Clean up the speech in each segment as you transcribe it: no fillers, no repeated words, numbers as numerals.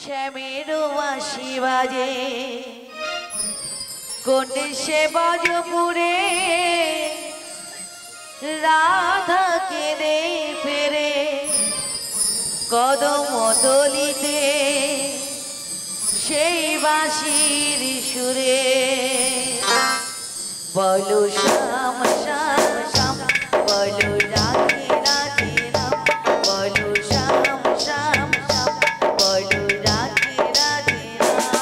শ্যামেরও বাঁশি বাজে কোন সে বজপুরে রাধা কেঁদে ফেরে কদম তলিতে সেই বাঁশির সুরে বলো শ্যাম শ্যাম শ্যাম বলো রাধে রাধে রাম বলো শ্যাম শ্যাম শ্যাম বলো রাধে রাধে রাম।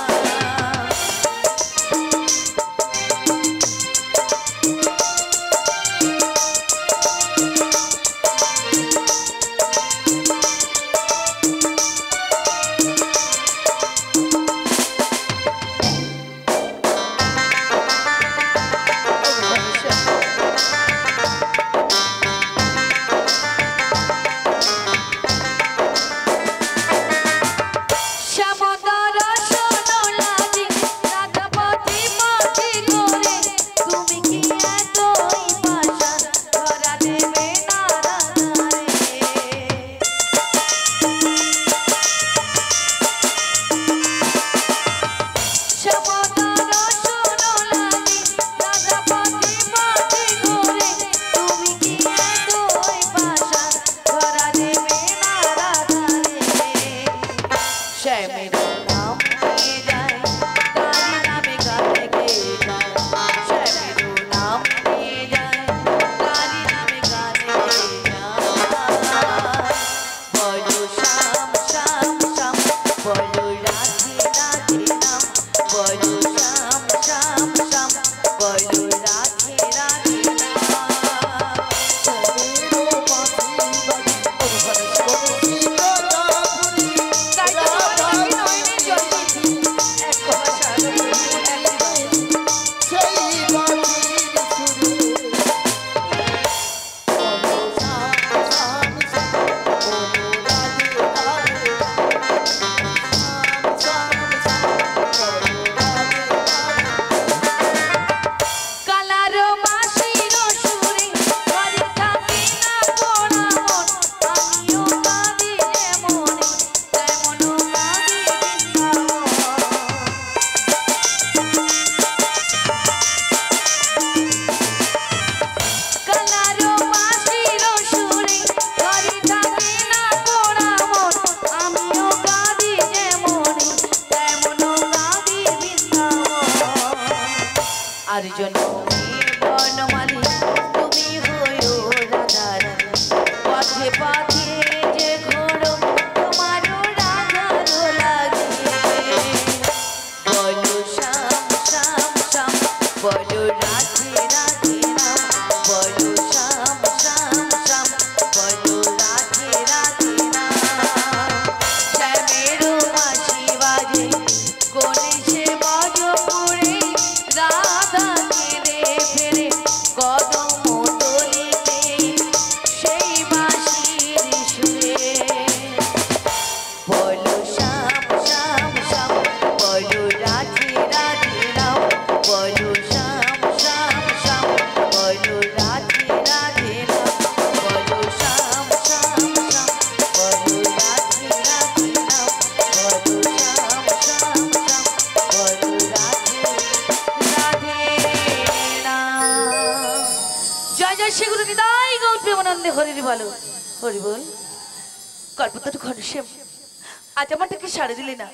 আজ আমারটাকে সাড়ে দিলে না,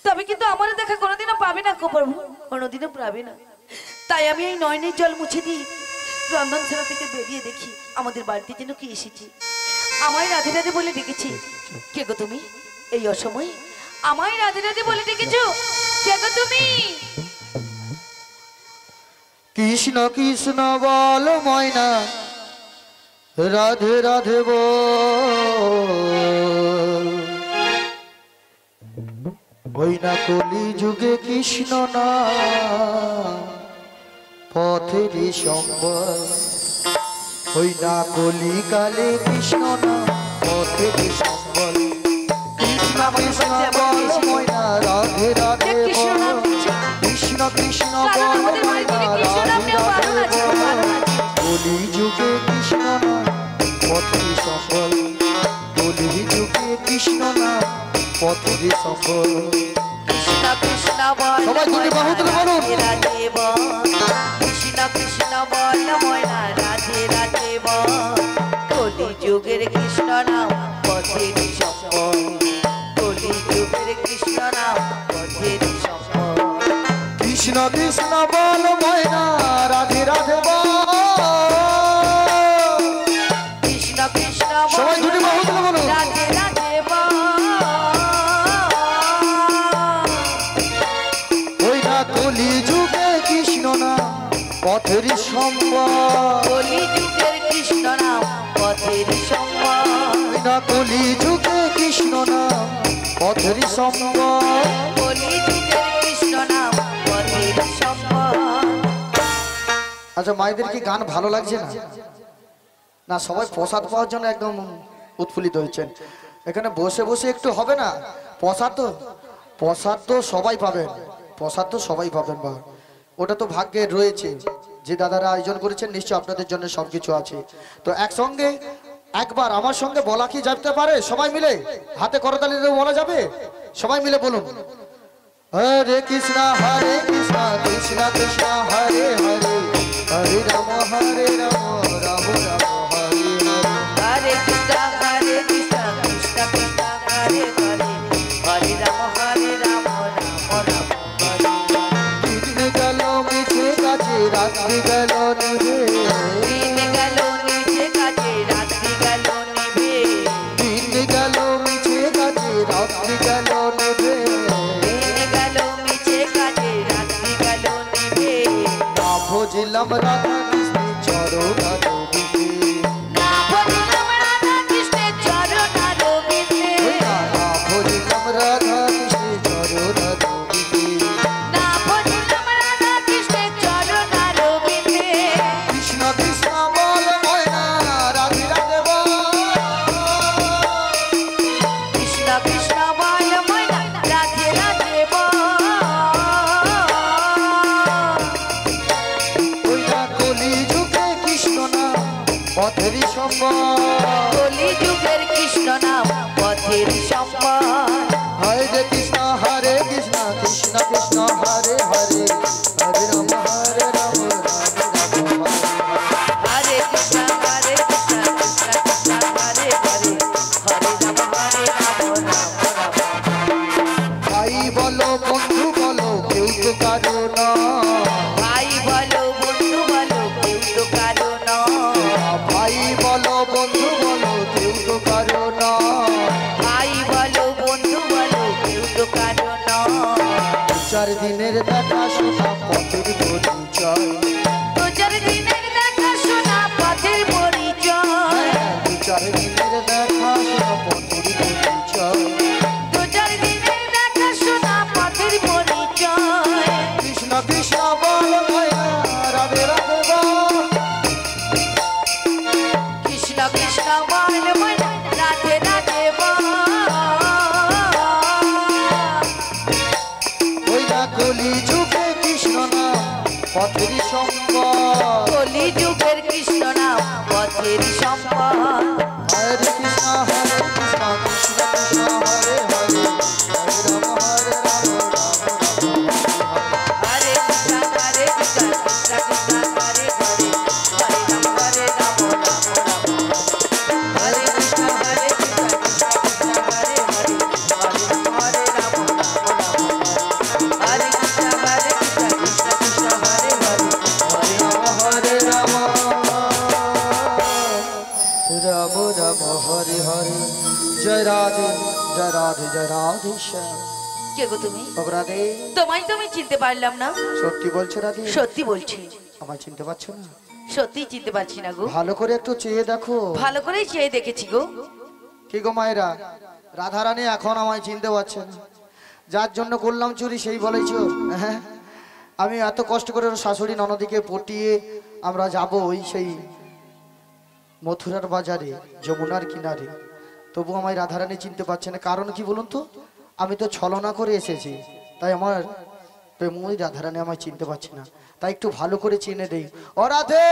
তবে কিন্তু আমার দেখা কোনোদিনও পাবে না গো প্রভু, কোনোদিনও পাবে না। তাই আমি এই নয়নের জল মুছে দিই রন্ধনশালা থেকে বেরিয়ে দেখি আমাদের বাড়িতে যেন কি এসেছি। আমায় রাধে রাধে বলে ডেকেছি। কে গো তুমি এই অসময়ে আমায় রাধে রাধে বলে ডেকেছো? কে গো তুমি? কৃষ্ণ কৃষ্ণ বল ময়না রাধে রাধে বল। ওই না কলি যুগে কৃষ্ণ না পথেরই সম্বল। ওই না কলি কালে কৃষ্ণ না পথেরই সম্বল। কৃষ্ণ কৃষ্ণ বল ময়না রাধে রাধে বল। কৃষ্ণ কৃষ্ণ বল ময়না রাধে রাধে বল। কলি যুগে কৃষ্ণ না পথেরই সম্বল। কলি যুগে কৃষ্ণ না পথের সম্বল। কৃষ্ণ কৃষ্ণ বল সবাই দুটি বাহু তুলে বলুন। রাধে বল কৃষ্ণ কৃষ্ণ বল ময়না রাধে রাধে বল কলি যুগের কৃষ্ণ নাম পথের সম্বল কলি যুগের কৃষ্ণ নাম পথের সম্বল কৃষ্ণ কৃষ্ণ বল ময়না রাধে রাধে বল। কৃষ্ণ কৃষ্ণ সবাই দুটি বাহু তুলে বলুন। রাধে রাধে বল ওই না কলি যুগে কৃষ্ণ নাম পথের সম্বল। কলি যুগের কৃষ্ণ নাম পথের সম্বল ওই না কলি যুগে কৃষ্ণ নাম পথের সম্বল। কলি যুগের কৃষ্ণ নাম পথের সম্বল আচ্ছা মায়েদের কি গান ভালো লাগছে না? না সবাই প্রসাদ পাওয়ার জন্য একদম উৎফুল্লিত হয়েছেন। এখানে বসে বসে একটু হবে না? প্রসাদ তো সবাই পাবেন, প্রসাদ তো সবাই পাবেন বা ওটা তো ভাগ্যের রয়েছে। যে দাদারা আয়োজন করেছেন নিশ্চয় আপনাদের জন্য সবকিছু আছে। তো একসঙ্গে একবার আমার সঙ্গে বলা কি যেতে পারে? সবাই মিলে হাতে করতালি দিয়ে বলা যাবে? সবাই মিলে বলুন, হরে কৃষ্ণ কৃষ্ণ কৃষ্ণ হরে হরে, হরে রাম রাম রাম রাম হরে হরে। হরে কৃষ্ণ কৃষ্ণ কৃষ্ণ হরে হরে হরে রাম রাম রাম হরে দিন গেল মিছে কাজে রাত্রি গেল নিভে, দিন গেল নিচে কাজে রাত্রি গেল নিভে দিন গেল মিছে কাজে রাত্রি গেল নিভে। দিন গেল নিচে কাজে রাত্রি গেল নিভে না ভজিলাম রাধা কৃষ্ণ চরণ রবিতে, না বলিলাম রাধা কৃষ্ণের চরণ রবিতে না ভজিলাম রাধা কৃষ্ণ চরণ রবিতে। না বলিলাম রাধা কৃষ্ণের চরণ রবিতে কৃষ্ণ কৃষ্ণ বল ময়না রাধে রাধে বল। কৃষ্ণ কৃষ্ণ বল ময়না রাধে রাধে বল ওই না কলি যুগে কৃষ্ণ নাম পথের সম্বল। কলি যুগের কৃষ্ণ নাম পথের সম্বল হরে কৃষ্ণ কৃষ্ণ কৃষ্ণ হরে হরে, হরে রাম রাম রাম হরে। হরে কৃষ্ণ কৃষ্ণ কৃষ্ণ হরে হরে হরে রাম রাম রাম ভাই বলো বন্ধু বলো কেউ তো কারো না, ভাই বলো বন্ধু বলো কেউ তো কারো না ভাই বলো বন্ধু বলো কেউ তো কারো না। ভাই বলো বন্ধু বলো কেউ তো কারো না 4 দিনের দেখা শোনা পথের পরিচয়, দু চার দিনের দেখা শোনা পথের পরিচয় 4 দিনের দেখা শোনা পথের পরিচয়। দু চার দিনের দেখা শোনা পথের পরিচয় কৃষ্ণ কৃষ্ণ বল ময়না রাধে রাধে বল। কৃষ্ণ কৃষ্ণ বল ময়না রাধে রাধে বল ওই না কলি যুগে কৃষ্ণ নাম পথের সম্বল। কলি যুগের কৃষ্ণ নাম পথের সম্বল হরে কৃষ্ণ কৃষ্ণ কৃষ্ণ হরে হরে, হরে রাম রাম রাম হরে কৃষ্ণ কৃষ্ণ কৃষ্ণ হরে হরে হরে রাম রাম হরে কৃষ্ণ কৃষ্ণ কৃষ্ণ হরে হরে হরে রাম হরে কৃষ্ণ কৃষ্ণ কৃষ্ণ হরে হরে হরে রাম হরে রাম রাম রাম হরে হরে। জয় রাধে জয় রাধে জয় রাধে শ্যাম। কে গো তুমি? বাবা রাধে, তোমায় তো আমি চিনতে পারলাম না সত্যি বলছো রাধে? সত্যি বলছি আমায় চিনতে পারছো না? সত্যি চিনতে পারছি না গো ভালো করে একটু চেয়ে দেখো। ভালো করেই চেয়ে দেখেছি গো কি গো মায়েরা, রাধারানী এখন আমায় চিনতে পারছে না। যার জন্য করলাম চুরি সেই বলেছো। হ্যাঁ, আমি এত কষ্ট করে ওর শাশুড়ি ননদিকে পটিয়ে আমরা যাব ওই সেই মথুরার বাজারে যমুনার কিনারে, তবু আমায় রাধারানী চিনতে পারছে না। কারণ কি বলুন তো? আমি তো ছলনা করে এসেছি, তাই আমার প্রেমই রাধারানী আমায় চিনতে পারছে না। তাই একটু ভালো করে চিনে দেই। ও রাধে,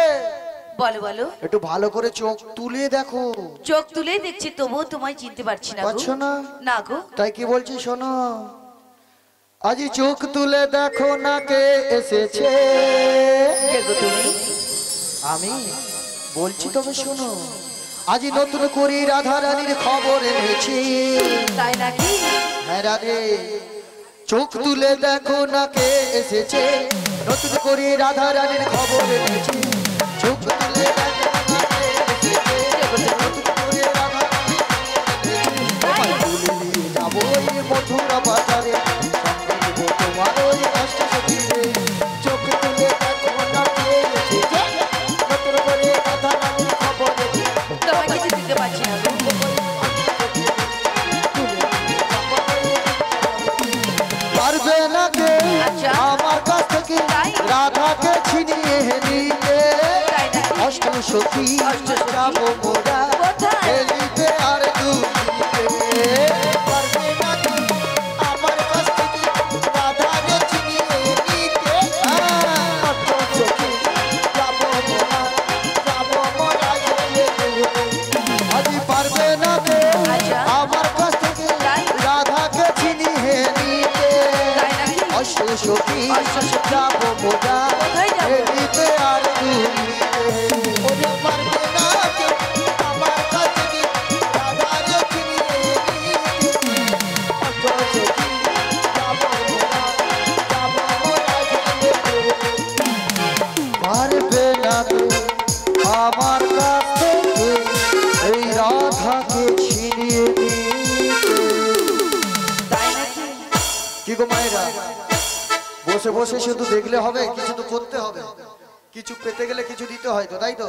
বলো বলো। একটু ভালো করে চোখ তুলে দেখো। চোখ তুলেই দেখছি, তবুও তোমায় চিনতে পারছি না গো। পাচ্ছ না? না গো। তাই কি বলছি শোনো, আজি চোখ তুলে দেখো না কে এসেছে। কে গো তুমি? আমি বলছি, তবে শোনো, আজি নতুন করে রাধা রানীর খবর এনেছি। তাই নাকি? হ্যাঁ রাধে, চোখ তুলে দেখো না কে এসেছে, নতুন করে রাধা রানীর খবর এনেছি। চোখ তুলে দেখো না কে এসেছে, নতুন করে রাধা রানীর খবর এনেছি। তুলে নিয়ে যাবো এই মথুরা বাজারে, সঙ্গে নেবো তোমার ওই কষ্ট সখীরে। চোখ তুলে দেখো না কে এসেছে, নতুন করে রাধা রানীর খবর এনেছি। তোমায় কিছু দিতে পারছি না গো। পারবে না কে আচ্ছা। আমার কাছ থেকে তাই? রাধাকে ছিনিয়ে নিতে। তাই নাকি? অষ্ট সখী যাবো মোরা কোথায়? খেলিতে আর দুলিতে। পারবে না কে আমার কাছ থেকে রাধাকে ছিনিয়ে নিতে। অষ্ট সখী যাবো মোরা খেলিতে। আজি পারবে না কে আচ্ছা। আমার কাছ থেকে তাই? রাধাকে ছিনিয়ে নিতে। তাই নাকি? অষ্ট সখী যাবো মোরা কোথায় যাবো? খেলিতে আর দুলিতে। ওরে পারবে না কে আমার কাছ থেকে রাধাকে ছিনিয়ে নিতে। অষ্ট সখী যাবো মোরা খেলিতে। পারবে না কে আমার কাছ থেকে এই রাধাকে ছিনিয়ে নিতে। তাই নাকি? কি গো মায়েরা, বসে বসে শুধু দেখলে হবে? কিছু তো করতে হবে, কিছু পেতে গেলে কিছু দিতে হয় তো, তাই তো?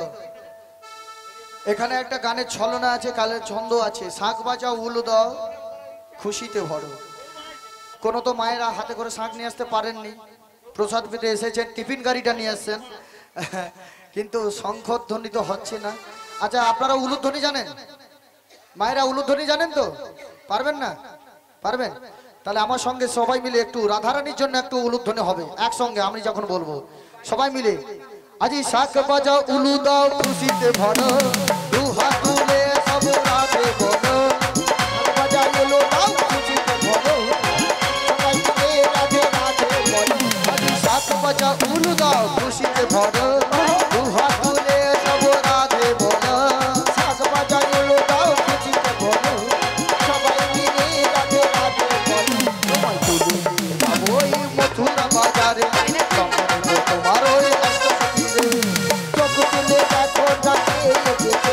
এখানে একটা গানের ছলনা আছে, কালের ছন্দ আছে, শাঁখ বাজাও উলু দাও খুশিতে ভরো। কোনো তো মায়েরা হাতে করে শাঁখ নিয়ে আসতে পারেননি, প্রসাদ পেতে এসেছেন, টিফিন গাড়িটা নিয়ে আসছেন, কিন্তু শঙ্খধ্বনি তো হচ্ছে না। আচ্ছা, আপনারা উলুধ্বনি জানেন? মায়েরা উলুধ্বনি জানেন তো? পারবেন না? পারবেন? তাহলে আমার সঙ্গে সবাই মিলে একটু রাধারানীর জন্য একটু উলুধ্বনি হবে একসঙ্গে, আমি যখন বলবো সবাই মিলে। আজি শাক বাজাও উলু দাও খুশিতে ভরো, দু হাত তুলে সব রাধে বলো। শাক বাজাও উলু দাও খুশিতে ভরো, সবাই মিলে রাধে রাধে বলো। আজি শাক বাজাও উলু দাও খুশিতে ভরো, দু হাত তুলে সব রাধে বলো। শাক বাজাও উলু দাও খুশিতে ভরো, সবাই মিলে রাধে রাধে বলো। তোমায় তুলে নিয়ে যাবো এই মথুরা বাজারে, সঙ্গে নেবো তোমার ওই কষ্ট সখীরে। চোখ তুলে দেখো না কে এসেছে,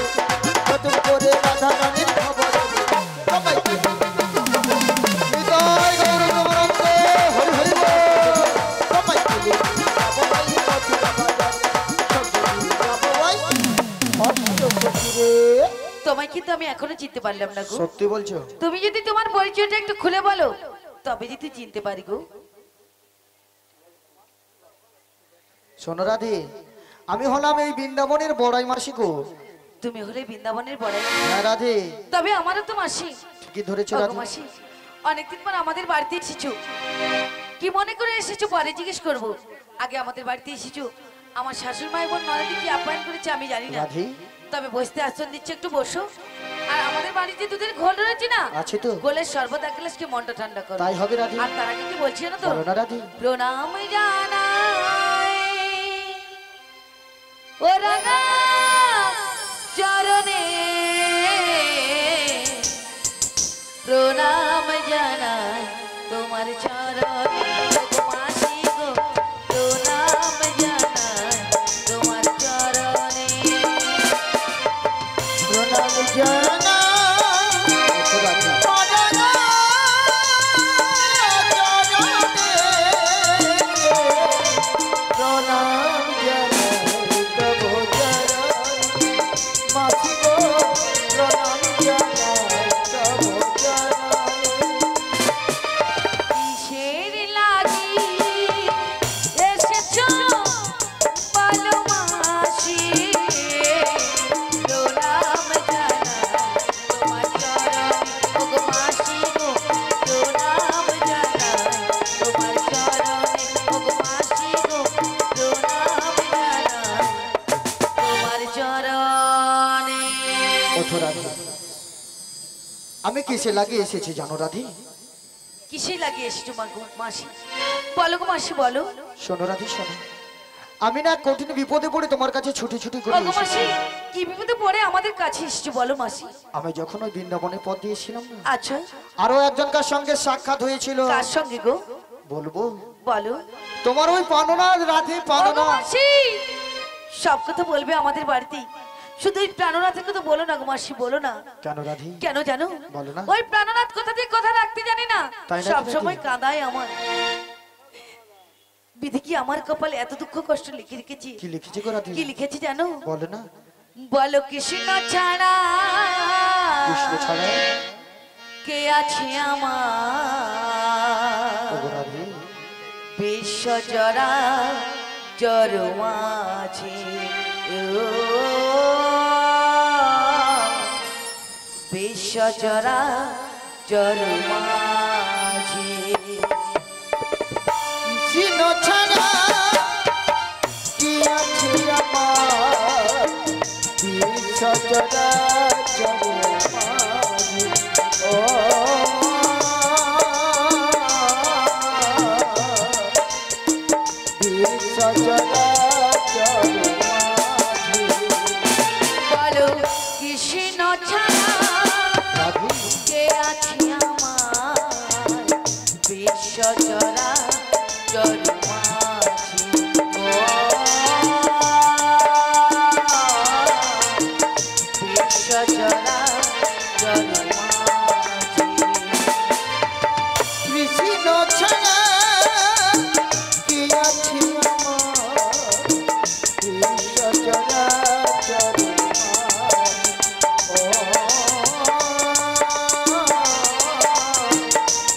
নতুন করে রাধা রানীর খবর এনেছে। সবাই হৃদয় গৌরব হরি হরি বল। সবাই তুলে নিয়ে যাবো এই মথুরা বাজারে, সঙ্গে নিয়ে যাবো ওই কষ্ট সখীরে। তোমায় কিন্তু আমি এখনো চিনতে পারলাম না গো। সত্যি বলছো? তুমি যদি তোমার পরিচয়টা একটু খুলে বলো, তবে যদি চিনতে পারি গো। শোনো রাধে, আমি হলাম এই বৃন্দাবনের বড়াই মাসি গো। তুমি হলে বৃন্দাবনের বড়াই। হ্যাঁ রাধে, তবে আমারও তো মাসি। ঠিকই ধরেছো ওগো রাধে। মাসি, অনেকদিন পর আমাদের বাড়িতে এসেছো, কি মনে করে এসেছো পরে জিজ্ঞেস করবো। আগে আমাদের বাড়িতে এসেছো, আমার শাশুড় মা এবং ননদি কি আপ্যায়ন করেছে আমি জানি না, রাধে তবে বসতে আসন দিচ্ছে, একটু বসো। আর আমাদের বাড়িতে দুধের ঘোল রয়েছে না, আছে তো? ঘোলের শরবত এক গ্লাস কি মনটা ঠান্ডা করো। তাই হবে রাধে। আর তার আগে কি বলছি না তো, বলো না রাধে। প্রণাম জানাই ও রাঙা চরণে, প্রণাম জানাই তোমার চরণে। মাসি গো, প্রণাম জানাই তোমার চরণে। প্রণাম জানাই ও রাধে। প্রণাম জানাই তব চরণে, মাসি গো প্রণাম জানাই তব চরণে। কিসের আমি কিসে লাগিয়ে এসেছি জানো রাধি? কিসে লাগিয়ে এসেছো মাসি? বলো গো মাসি বলো। শোনো রাধি শোনো, আমি না কঠিন বিপদে পড়ে তোমার কাছে ছুটি ছুটি করে ওগো মাসি, এসেছি। কি বিপদে পড়ে আমাদের কাছে এসেছো বলো মাসি? আমি যখন ওই বৃন্দাবনে পথ দিয়েছিলাম না, আচ্ছা, আরো একজনকার সঙ্গে সাক্ষাৎ হয়েছিল। কার সঙ্গে গো? বলবো? বলো। তোমার ওই পাননা রাধে ওগো পাননা। মাসি, সব কথা বলবে আমাদের বাড়িতে, শুধু ওই প্রাণনাথের কথা বলো না গো মাসি, বলো না। কেন রাধি? কেন জানো? বলো না। ওই প্রাণনাথ কথা দিয়ে কথা রাখতে জানি না, তাই নাকি সব নাকি? সময় কাঁদায় আমার। বিধি কি আমার কপালে এত দুঃখ কষ্ট লিখে রেখেছি? কি লিখেছি গো রাধি? কি লিখেছি জানো? বলো না। বলো কৃষ্ণ ছাড়া কৃষ্ণ ছাড়া কে আছে আমার, ওগো রাধি, বিশ্ব জরা জর মাঝে, বিশ্ব জরা জর মাঝে। কৃষ্ণ ছাড়া কি আছে আমার, বিশ্ব চরাচর মাঝে। ও বিশ্ব চরাচর মাঝে। বলো কৃষ্ণ ছাড়া রাধি, কে আছে আমার, বিশ্ব জরা জর মাঝে। বিশ্ব জরা জর মাঝে। কৃষ্ণ ছাড়া কি আছে আমার, বিশ্ব চরাচর মাঝে। ও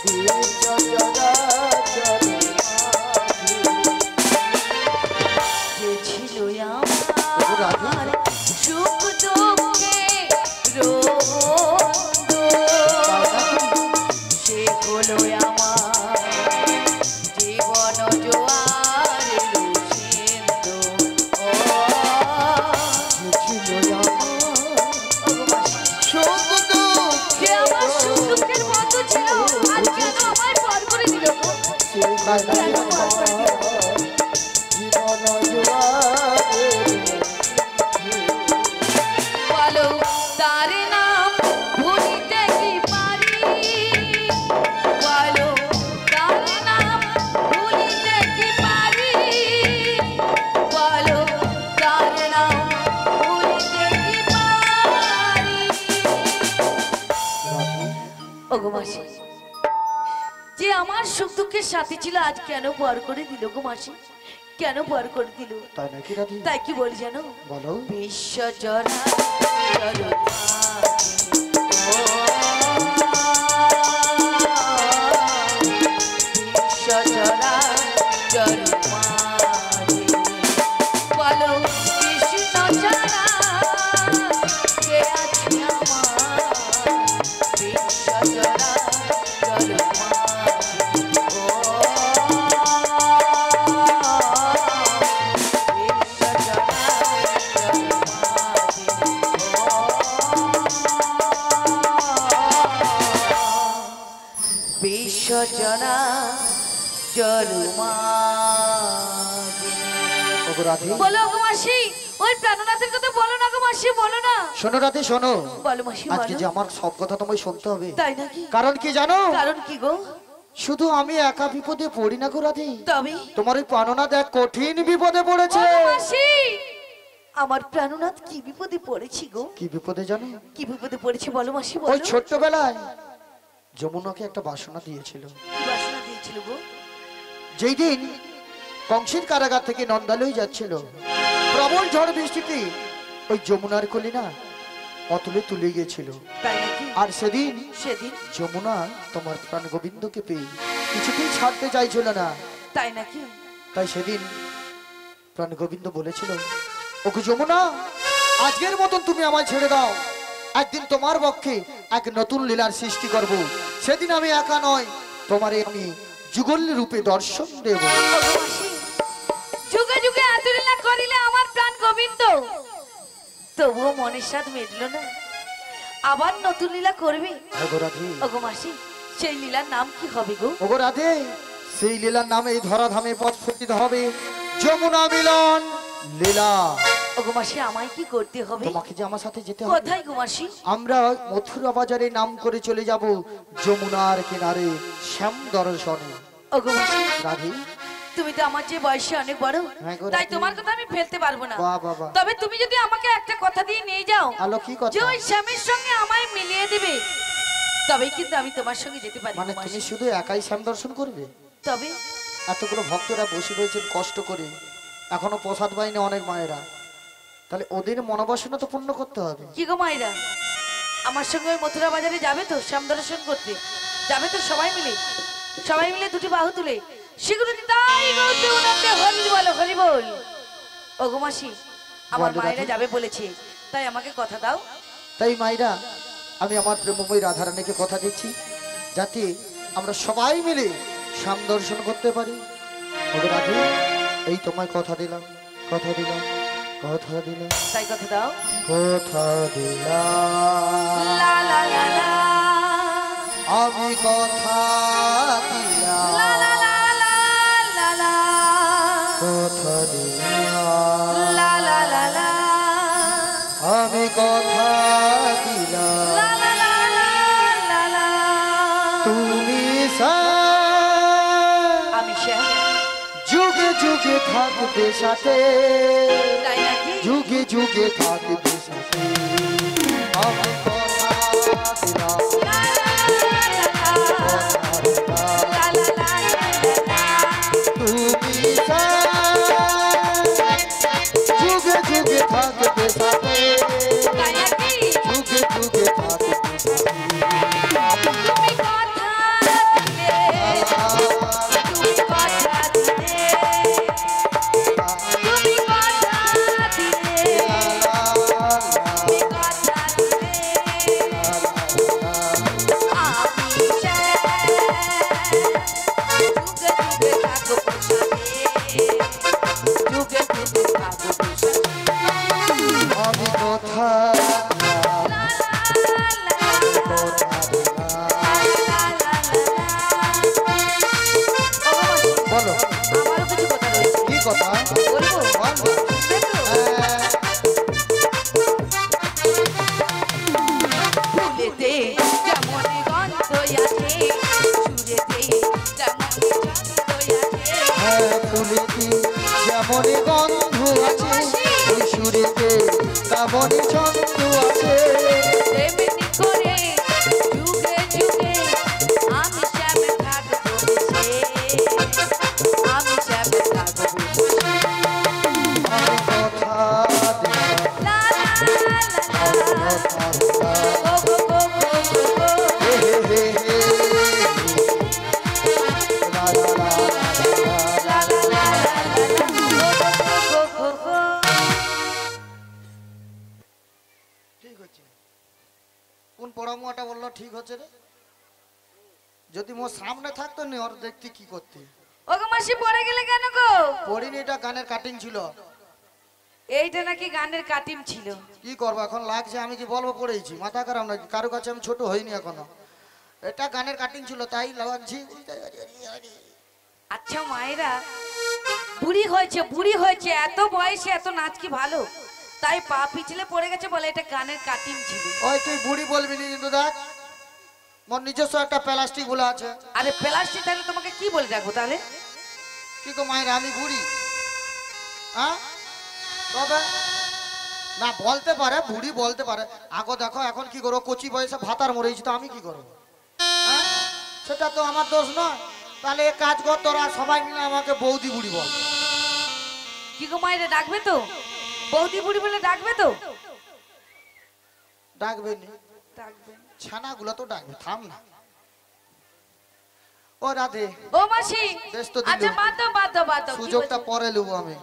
বিশ্ব চরাচর মাঝে। যে ছিল ওগো রাধি, আমার সুখ দুঃখে রোদ, সে হলো আমার জীবন জোয়ার সিন্ধু। ও ছিল ওগো মাসি, সুখ দুঃখ যে আমার সুখ দুঃখের বন্ধু ছিল, আজ কেন আমায় পর করে দিল গো? জীবন জোয়ারে। বলো তার নাম ভুলিতে কি পারি, বলো তার নাম ভুলিতে কি পারি, বলো তার নাম ভুলিতে কি পারি। ওগো মাসি, যে আমার সুখ দুঃখের সাথী ছিল, আজ কেন পর করে দিল গো মাসি? কেন পর করে দিল? তাই নাকি রাধি? তাই কি বলি জানো? বলো। বিশ্ব জরা জর বিশ্ব জরা জর মাঝে। বলো কৃষ্ণ ছাড়া কে আছে আমার, বিশ্ব জরা জর মাঝে। বিশ্ব জরা জর মাঝে। বিশ্ব জরা জর মাঝে। ওগো রাধি, বলো গো মাসি, ওই প্রাণনাথের কথা বলো না গো মাসি, বলো না। শোনো রাধি শোনো, বলো মাসি আজকে বলো। যে আমার সব কথা তোমায় শুনতে হবে। তাই নাকি? কারণ কি জানো? কারণ কি গো? শুধু আমি একা বিপদে পড়ি না গো রাধি, তবে তোমার ওই পাননা দেখ কঠিন বিপদে পড়েছে। বলো মাসি, আমার প্রাণনাথ কি বিপদে পড়েছি গো? কি বিপদে জানো? কি বিপদে পড়েছি বলো মাসি ওই বলো। ছোট্টবেলায় যমুনাকে একটা বাসনা দিয়েছিল। কি বাসনা দিয়েছিল গো? যেই দিন কংসের কারাগার থেকে নন্দালয় যাচ্ছিল, প্রবল ঝড় বৃষ্টিতে ওই যমুনার কলি না অতলে তুলে গিয়েছিল। তাই নাকি? আর সেদিন সেদিন যমুনা তোমার প্রাণ গোবিন্দকে পেয়ে কিছুতেই ছাড়তে চাইছিল না। তাই নাকি? তাই সেদিন প্রাণ গোবিন্দ বলেছিল, ওগো যমুনা, আজকের মতন তুমি আমায় ছেড়ে দাও, একদিন তোমার পক্ষে এক নতুন লীলার সৃষ্টি করব। সেদিন আমি একা নয়, তোমারে আমি যুগল রূপে দর্শন দেব। ওগো মাসি, যুগে যুগে আতুরীলা করিলে আমার প্রাণ গোবিন্দ, তবুও মনের স্বাদ মেটল না। আবার নতুন লীলা করবে? ওগো রাধে, ওগো মাসি, সেই লীলার নাম কি হবে গো? ওগো রাধে, সেই লীলার নামে এই ধরাধামে প্রস্ফুটিত হবে যমুনা মিলন লীলা। ওগো মাসি, আমায় কি করতে হবে? তোমাকে যে আমার সাথে যেতে হবে। কোথায় গো মাসি? আমরা মথুরা বাজারে নাম করে চলে যাব যমুনার কিনারে শ্যাম দর্শনে। ওগো মাসি, রাধে, তুমি তো আমার যে বয়সে অনেক বড়, হ্যাঁ গো তাই রাধে। তোমার কথা আমি ফেলতে পারবো না। বাহ বাহ বাহ। তবে তুমি যদি আমাকে একটা কথা দিয়ে নিয়ে যাও আলো কি কথা? যে ওই স্বামীর সঙ্গে আমায় মিলিয়ে দিবে, তবেই কিন্তু আমি তোমার সঙ্গে যেতে পারি মানে গো মাসি। তুমি শুধু একাই শ্যাম দর্শন করবে? তবে এতগুলো ভক্তরা বসে রয়েছেন কষ্ট করে, এখনো প্রসাদ পায়নি অনেক মায়েরা, তাহলে ওদের মনোবাসনা তো পূর্ণ করতে হবে। কি গো মায়েরা, আমার সঙ্গে ওই মথুরা বাজারে যাবে তো শ্যাম দর্শন করতে? যাবে তো সবাই মিলে? সবাই মিলে দুটি বাহু তুলে সেগুলো তাই বলতে ওনাকে হরি বল, হরি বল। ওগো মাসি, আমার বলো মায়েরা রাধে। যাবে বলেছে, তাই আমাকে কথা দাও। তাই মায়েরা, আমি আমার প্রেমময়ী রাধারানীকে কথা দিচ্ছি যাতে আমরা সবাই মিলে শ্যাম দর্শন করতে পারি। ওগো রাধে, এই তোমায় কথা দিলাম, কথা দিলাম, কথা দিলাম, তাই কথা দাও। কথা দিলাম, লা লা লা লা, আমি কথা দিলাম, লা লা লা লা লা লা, কথা দিলাম, লা লা লা লা, আমি কথা দিলাম, লা লা লা লা লা লা। তুমি আমি শ্যাম, যুগে যুগে থাকবে সাথে, তাই নাকি? যুগে যুগে থাকবে সাথে, আমি কথা দিলাম, লা লা লা লা লা, লা লা লা লা লা। তুমি যুগে যুগে থাকবে সাথে, তাই নাকি? যুগে যুগে থাকবে সাথে, তুমি কথা দিলে, তুমি কথা দিলে, তুমি কথা দিলে, তুমি কথা দিলে, আমি যুগে যুগে থাকবো সাথে, যুগে যুগে থাকবো সাথে। আমি কথা লা লা লা লা, লা লা লা লা। ও মাসি, বলো আমারও কিছু কথা রয়েছে, কি কথা? বলবো? বলো। শুনবে তো? ফুলেতে যেমন গন্ধ আছে, সুরেতে তেমন ছন্দ আছে। হ্যাঁ, ফুলেতে যেমন গন্ধ আছে, ওই সুরেতে তেমনই ছন্দ আছে, তেমনি করে যুগে যুগে আমি শ্যামে থাকবো মিশে, আমি শ্যামে থাকবো মিশে। আমি কথা দিলাম, লা লা লা লা, কথা দিলাম, গো গো গো গো গো গো, হে হে হে হে, লা লা লা লা লা। লা লা লা লা লা, গো গো গো গো। ঠিক হচ্ছে? কোন পড়ামুয়াটা বললো ঠিক হচ্ছে রে? যদি মোর সামনে থাকতো নি ওর দেখতে কি করতে। ওগো মাসি, পড়ে গেলে কেন গো? পড়িনি, এটা গানের কাটিং ছিল। এইটা নাকি গানের কাটিম ছিল? কি করবো এখন, লাগছে আমি কি বলবো, পড়েছি মাথা খারাপ নাকি, কারো কাছে আমি ছোট হইনি এখনো, এটা গানের কাটিং ছিল তাই লাগছি। আচ্ছা মায়েরা, বুড়ি হয়েছে, বুড়ি হয়েছে, এত বয়সে এত নাচ কি ভালো, তাই পা পিছলে পড়ে গেছে বলে এটা গানের কাটিম ছিল। ওই তুই বুড়ি বলবি নি কিন্তু দেখ, মোর নিজস্ব একটা প্লাস্টিক বলে আছে। আরে প্লাস্টিক তাহলে তোমাকে কি বলে রাখবো তাহলে? কি গো মায়ের, আমি বুড়ি? হ্যাঁ, তবে না বলতে পারে, বুড়ি বলতে পারে। আগো দেখো এখন কি করো, কচি বয়সে ভাতার মরেছি, তো আমি কি করবো? হ্যাঁ, সেটা তো আমার দোষ নয়। তাহলে এক কাজ কর, তোরা সবাই মিলে আমাকে বৌদি বুড়ি বল। কি গো মায়েরা, ডাকবে তো? বৌদি বুড়ি বলে ডাকবে তো? ডাকবে নি, ডাকবে। ছানাগুলো তো ডাকবে, থাম না। ও রাধে, ও মাসি, বেশ তো দিলুম। আচ্ছা বাদ দাও, বাদ দাও, বাদ দাও। কি সুযোগটা বলছো? পরে নেবো আমি।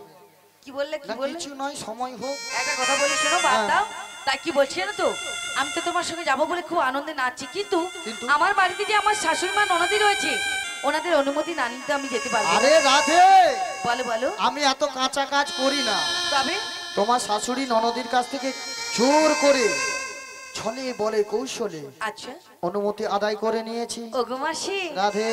কি বললে, কি না বললে? কিছু নয়, সময় হোক। একটা কথা বলি শোনো, বাদ হ্যাঁ। দাও। তাই কি বলছি জানো তো, আমি তো তোমার সঙ্গে যাবো বলে খুব আনন্দে নাচছি, কিন্তু কিন্তু? আমার বাড়িতে যে আমার শাশুড়ি মা ননদি রয়েছে, ওনাদের অনুমতি না নিতে আমি যেতে পারবো না। আরে রাধে, বলো বলো। আমি এত কাঁচা কাজ করি না। তবে তোমার শাশুড়ি ননদির কাছ থেকে জোর করে ছলে বলে কৌশলে আচ্ছা অনুমতি আদায় করে নিয়েছি। ওগো মাসি, রাধে।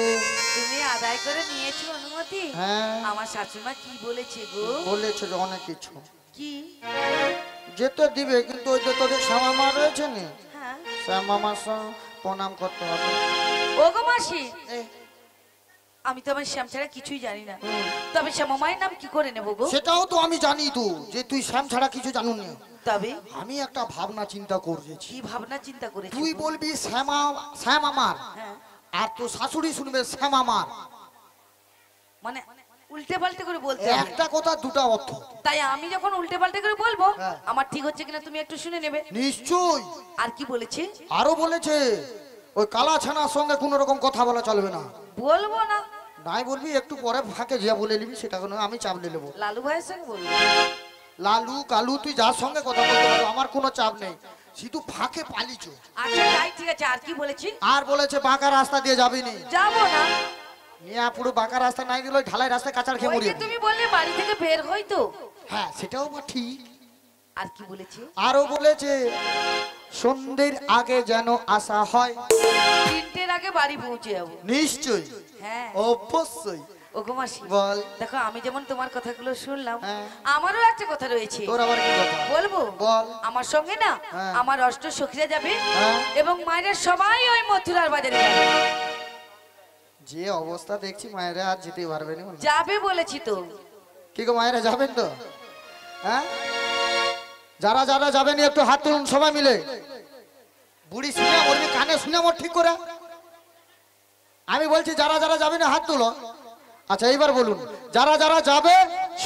তুমি আদায় করে নিয়েছো অনুমতি? হ্যাঁ। আমার শাশুড়িমা কি বলেছে গো? বলেছে যে অনেক কিছু কি? যেতে দিবে, কিন্তু ওই যে তোদের শ্যামা মা রয়েছে না, হ্যাঁ। শ্যামা মার সঙ্গে প্রণাম করতে হবে। ওগো মাসি, এই, আমি তো আমার শ্যাম ছাড়া কিছুই জানি না, তবে শ্যামামায়ের নাম কি করে নেবো গো? সেটাও তো আমি জানি তো, যে তুই শ্যাম ছাড়া কিছু জানুন না। তবে আমি একটা ভাবনা চিন্তা করেছি। কি ভাবনা চিন্তা করেছো? তুই বলবি শ্যামা শ্যাম আমার, হ্যাঁ, আর তোর শাশুড়ি শুনবে শ্যাম আমার। মানে উল্টে পাল্টে করে বলতে হবে। একটা কথা দুটা অর্থ। তাই আমি যখন উল্টে পাল্টে করে বলবো, হ্যাঁ। আমার ঠিক হচ্ছে কিনা তুমি একটু শুনে নেবে। নিশ্চয়। আর কি বলেছে? আরো বলেছে ওই কালা ছানার সঙ্গে কোনো রকম কথা বলা চলবে না। বলবো না। নাই বলবি, একটু পরে ফাঁকে যা বলে নিবি, সেটা কোনো আমি চাপ নিয়ে নেবো। লালু ভাইয়ের সঙ্গে বলবো। লালু কালু তুই যার সঙ্গে কথা বলতে পারো, আমার কোনো চাপ নেই, শুধু ফাঁকে পালিছো। আচ্ছা তাই ঠিক আছে। আর কি বলেছি? আর বলেছে বাঁকা রাস্তা দিয়ে যাবি নি। যাবো না। মিয়া পুরো বাঁকা রাস্তা নাই দিল, ঢালাই রাস্তায় কাঁচার খেয়ে ওই মরি। যে তুমি বললে বাড়ি থেকে বের হই তো। হ্যাঁ সেটাও বা ঠিক। আর কি বলেছে? আরো বলেছে সন্ধ্যের আগে যেন আসা হয়। 3টের আগে বাড়ি পৌঁছে যাবো। নিশ্চয়ই, হ্যাঁ। অবশ্যই। ওগো মাসি, বল। দেখো আমি যেমন তোমার কথাগুলো শুনলাম, হ্যাঁ। আমারও একটা কথা রয়েছে। তোর আবার কি কথা? বলবো? বল। আমার সঙ্গে না হ্যাঁ। আমার অষ্ট সখীরা যাবে, হ্যাঁ। এবং মায়ের সবাই ওই মথুরার বাজারে যাবে। যে অবস্থা দেখছি মায়েরা আর যেতে পারবে না। যাবে বলেছি তো। কি গো মায়েরা যাবেন তো? হ্যাঁ, যারা যারা যাবেন একটু হাত তুলুন সবাই মিলে। বুড়ি শুনে বলবি, কানে শুনে মোর ঠিক করে। আমি বলছি যারা যারা যাবে না হাত তুলো। আচ্ছা এইবার বলুন, যারা যারা যাবে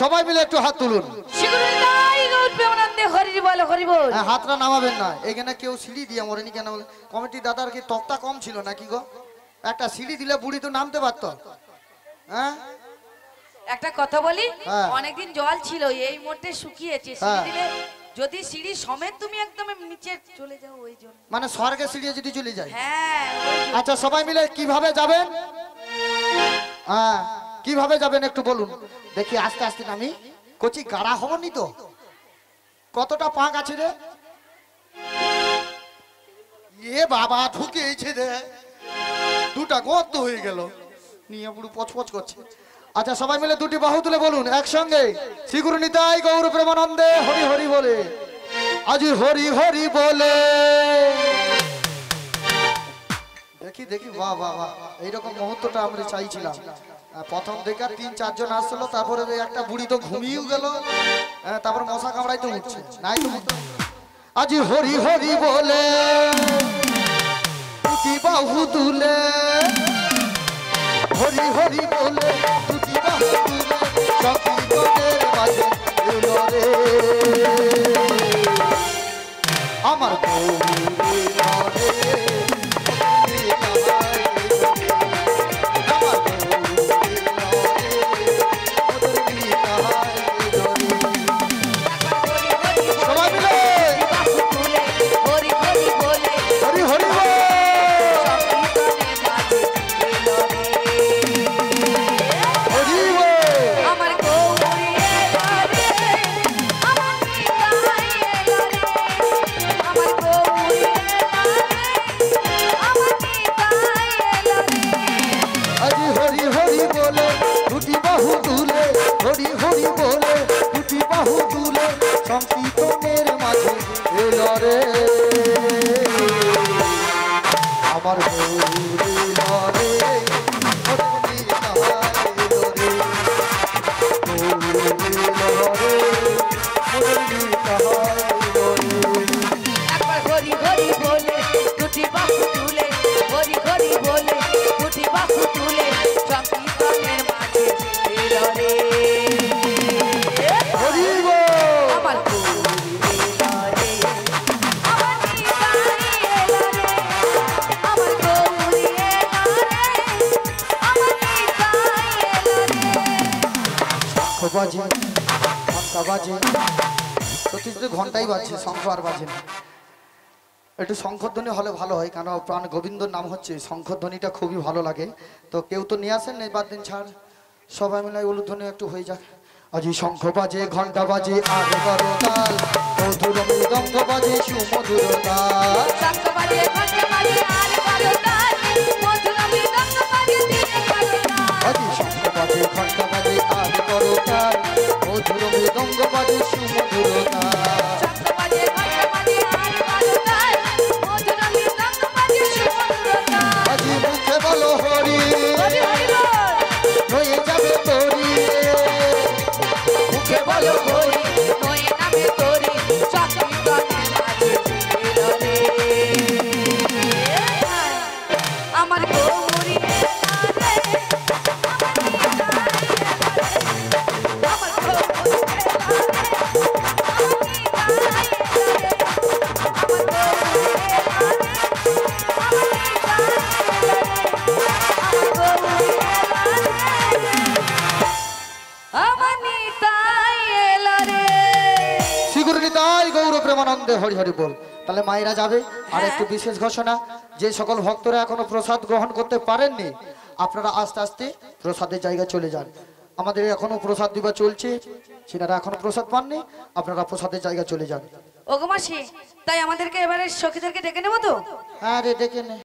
সবাই মিলে একটু হাত তুলুন। শিগুরিদাই গৌর প্রেমানন্দে হরি বল হরি বল। হ্যাঁ, হাতটা নামাবেন না। এখানে কেউ সিঁড়ি দিয়ে মরেনি কেন? কমিটি দাদার কি তক্তা কম ছিল নাকি গো? একটা সিঁড়ি দিলে বুড়ি তো নামতে পারতো। হ্যাঁ, একটা কথা বলি, হ্যাঁ। অনেকদিন জল ছিল, এই মুহূর্তে শুকিয়েছে। সিঁড়ি হ্যাঁ। দিলে যদি সিঁড়ি সমেত তুমি একদম নিচে চলে যাও, ওই জন্য। মানে স্বর্গে সিঁড়ি যদি চলে যায়। হ্যাঁ, ওই জন্য। আচ্ছা সবাই মিলে কিভাবে যাবেন? হ্যাঁ, কিভাবে যাবেন একটু বলুন দেখি। আস্তে আস্তে নামি, কচি গাড়া হবনি তো? কতটা পাক আছে রে? এ বাবা ঢুকেছে রে, দুটা গর্ত হয়ে গেল, নিয়ে পুরো পচপচ করছে। আচ্ছা সবাই মিলে দুটি বাহু তুলে বলুন একসঙ্গে, শ্রী গুরু নিতাই গৌর প্রেমানন্দে হরি হরি বলে। আজি হরি হরি বলে। দেখি দেখি, বাহ বাহ বাহ, এইরকম মুহূর্তটা আমরা চাইছিলাম। প্রথম থেকে 3-4 জন আসলো, তারপরে একটা বুড়ি তো ঘুমিয়েও গেল, তারপর মশা কামড়াইতে উঠছে নাই তো। আজি হরি হরি বলে দুটি বাহু তুলে, হরি হরি বলে দুটি বাহু তুলে, সঙ্গীতের মাঝে এলো রে আমার গৌরী রে। সংকীর্তনের মাঝে এলো রে আমার গৌরী রে। হরি হরি বলে দুটি বাহু তুলে, হরি হরি বলে দুটি বাহু তুলে, সংকীর্তনের মাঝে এলো রে হরি বল। আমার গৌরী এলো রে, আমার নিতাই এলো রে, আমার গৌরী এলো রে, আমার নিতাই এলো রে। বাজে ঘন্টা বাজে, সত্যি সত্যি ঘন্টাই বাজছে, শঙ্খ আর বাজে না। একটু শঙ্খধ্বনি হলে ভালো হয়, কারণ প্রাণ গোবিন্দর নাম হচ্ছে, শঙ্খধ্বনিটা খুবই ভালো লাগে। তো কেউ তো নিয়ে আসেন, এই বাদ দিন ছাড়, সবাই মিলে উলুধ্বনি একটু হয়ে যাক। আজি শঙ্খ বাজে ঘন্টা বাজে আর করো তাল মধুর মৃদঙ্গ বাজে সুমধুর তাল শঙ্খ বাজে ঘন্টা বাজে আর বারো তাল মধুর মৃদঙ্গ বাজে দিনে বারো তাল আজি শঙ্খ বাজে ঘন্টা বাজে আর করো তাল মধুর মৃদঙ্গ বাজে সুমধুর তাল শঙ্খ বাজে ঘন্টা বাজে আর বারো তাল মধুর মৃদঙ্গ বাজে সুমধুর তাল আজি মুখে বলো হরি হরি হরি বল হয়ে যাবে তোরি মুখে বলো হরি নয়ে নামে তোরি চাকরি গানে মাঝে ছিল রে আমার গৌরী শ্রীগুরুনিতাই গৌর প্রেমানন্দে হরি হরি বল। তাহলে মায়েরা যাবে। আর একটু বিশেষ ঘোষণা, যে সকল ভক্তরা এখনো প্রসাদ গ্রহণ করতে পারেননি আপনারা আস্তে আস্তে প্রসাদের জায়গায় চলে যান। আমাদের এখনো প্রসাদ দিবা চলছে, সেনারা এখনো প্রসাদ পাননি, আপনারা প্রসাদের জায়গায় চলে যান। ওগো মাসি, তাই আমাদেরকে এবারে সখীদেরকে ডেকে নেবো তো? হ্যাঁ রে, ডেকে নে।